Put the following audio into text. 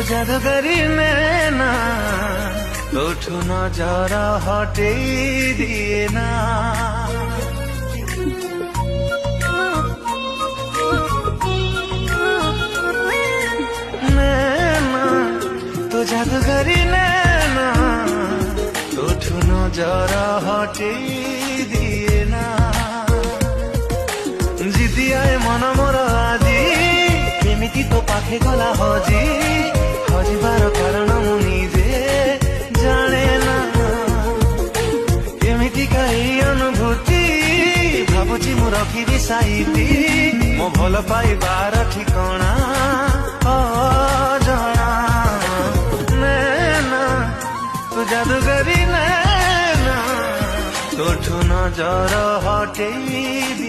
जादूगरी नैना तोठू नजर हटे दिए ना। नैना तो जादूगरी नैना तोठू नजर हटे दिए ना। जिदियाए मन मोर आजी केमिति तो पाखे गला हजी हजिबार कारण मु निजे जाने ना। केमितिका एई अनुभूति भाबुची मु रखिबी साइती मो भल पाइबार ठिकଣା अजଣା। नैना तू जादूगरी नैना तोठू नजर हटेई